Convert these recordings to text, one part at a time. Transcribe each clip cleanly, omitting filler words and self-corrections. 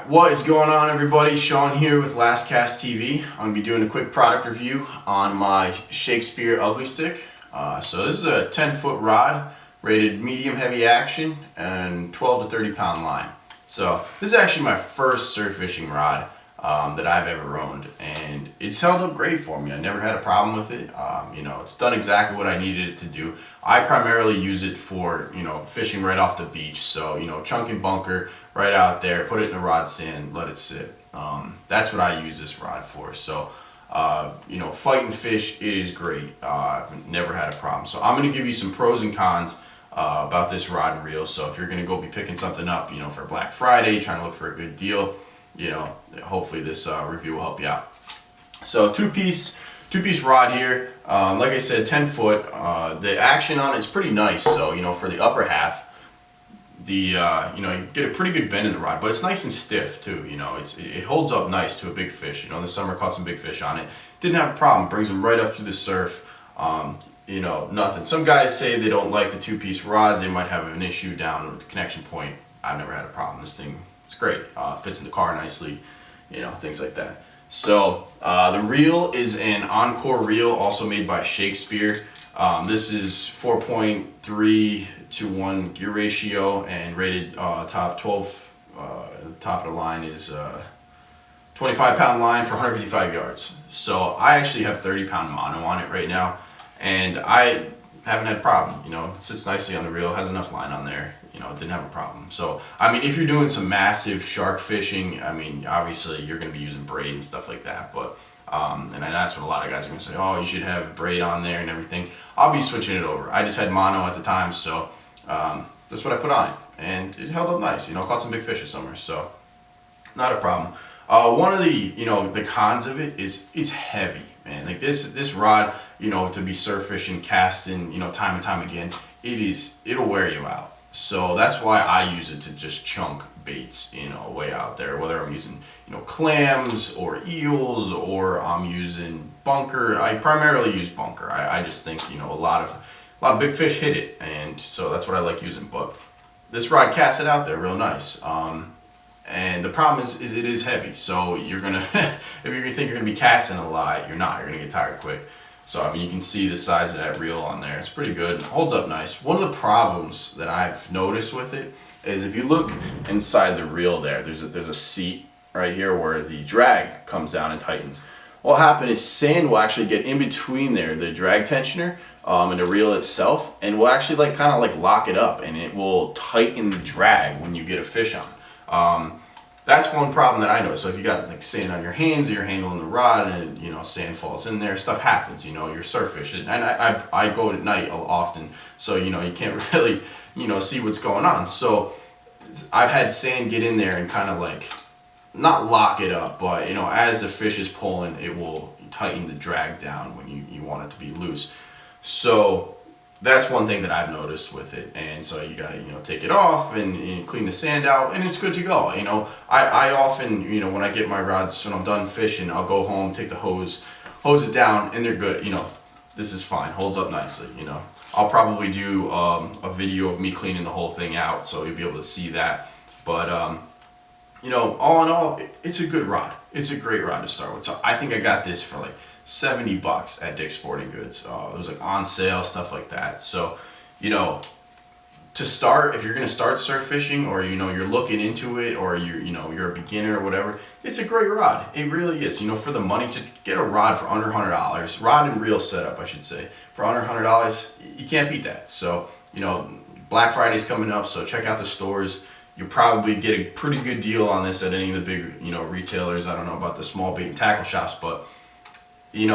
What is going on, everybody? Sean here with Last Cast TV. I'm going to be doing a quick product review on my Shakespeare Ugly Stik. So this is a 10-foot rod, rated medium heavy action, and 12 to 30 pound line. So this is actually my first surf fishing rod that I've ever owned, and it's held up great for me. I never had a problem with it. It's done exactly what I needed it to do. I primarily use it for, fishing right off the beach. So, chunk and bunker right out there, put it in the rod stand, let it sit. That's what I use this rod for. So, fighting fish, it is great. I've never had a problem. So I'm going to give you some pros and cons about this rod and reel. So if you're going to go be picking something up, for Black Friday, trying to look for a good deal, hopefully this review will help you out. So two-piece rod here. Like I said, 10 foot. The action on it's pretty nice. So for the upper half, you get a pretty good bend in the rod, but it's nice and stiff too. It holds up nice to a big fish. This summer caught some big fish on it. Didn't have a problem. Brings them right up through the surf. Nothing. Some guys say they don't like the two-piece rods. They might have an issue down with the connection point. I've never had a problem. This thing, it's great. Fits in the car nicely. Things like that. So the reel is an Encore reel, also made by Shakespeare. This is 4.3 to 1 gear ratio and rated top 12. Top of the line is 25 pound line for 155 yards. So I actually have 30 pound mono on it right now, and I haven't had a problem. It sits nicely on the reel, has enough line on there. Didn't have a problem. So, if you're doing some massive shark fishing, obviously you're going to be using braid and stuff like that. But, and that's what a lot of guys are going to say, oh, you should have braid on there and everything. I'll be switching it over. I just had mono at the time, so that's what I put on it. And it held up nice. Caught some big fish this summer, so not a problem. One of the cons of it is it's heavy, man. Like this rod, to be surf fishing, casting, time and time again, it'll wear you out. So that's why I use it to just chunk baits, way out there. Whether I'm using, clams or eels, or I'm using bunker. I primarily use bunker. I just think, a lot of big fish hit it, and so that's what I like using. But this rod casts it out there real nice. And the problem is it is heavy. So you're gonna, if you think you're gonna be casting a lot, you're not. You're gonna get tired quick. So you can see the size of that reel on there. It's pretty good. It holds up nice. One of the problems that I've noticed with it is if you look inside the reel there's a seat right here where the drag comes down and tightens. What'll happen is sand will actually get in between there, the drag tensioner, and the reel itself, and will actually kind of lock it up, and it will tighten the drag when you get a fish on. That's one problem that I know. So if you got sand on your hands or you're handling the rod and sand falls in there, stuff happens. You're surf fishing, and I go at night often, so you can't really see what's going on. So I've had sand get in there and kind of not lock it up, but as the fish is pulling, it will tighten the drag down when you want it to be loose. So that's one thing that I've noticed with it, and so you gotta take it off and clean the sand out, and it's good to go. I often when I get my rods, when I'm done fishing, I'll go home, take the hose it down, and they're good. This is fine, holds up nicely. I'll probably do a video of me cleaning the whole thing out, so you'll be able to see that. But all in all, it's a good rod. It's a great rod to start with. So I think I got this for $70 at Dick's Sporting Goods. It was on sale, stuff like that. So, to start, if you're gonna start surf fishing, or you're looking into it, or you're a beginner or whatever, it's a great rod. It really is. For the money, to get a rod for under $100, rod and reel setup, I should say, for under $100, you can't beat that. So, Black Friday's coming up, so check out the stores. You'll probably get a pretty good deal on this at any of the big, retailers. I don't know about the small bait and tackle shops, but you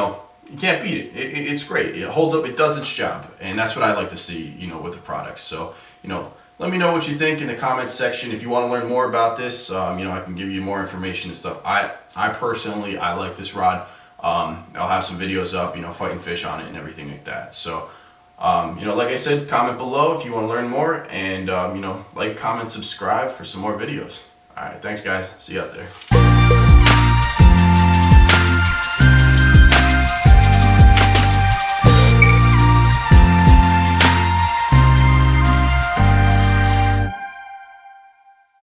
can't beat it. It's great. It holds up. It does its job, and that's what I like to see, with the products. So, let me know what you think in the comments section. If you want to learn more about this, I can give you more information and stuff. I personally, I like this rod. I'll have some videos up, fighting fish on it and everything like that. So, like I said, comment below if you want to learn more, and like, comment, subscribe for some more videos. All right, thanks guys. See you out there.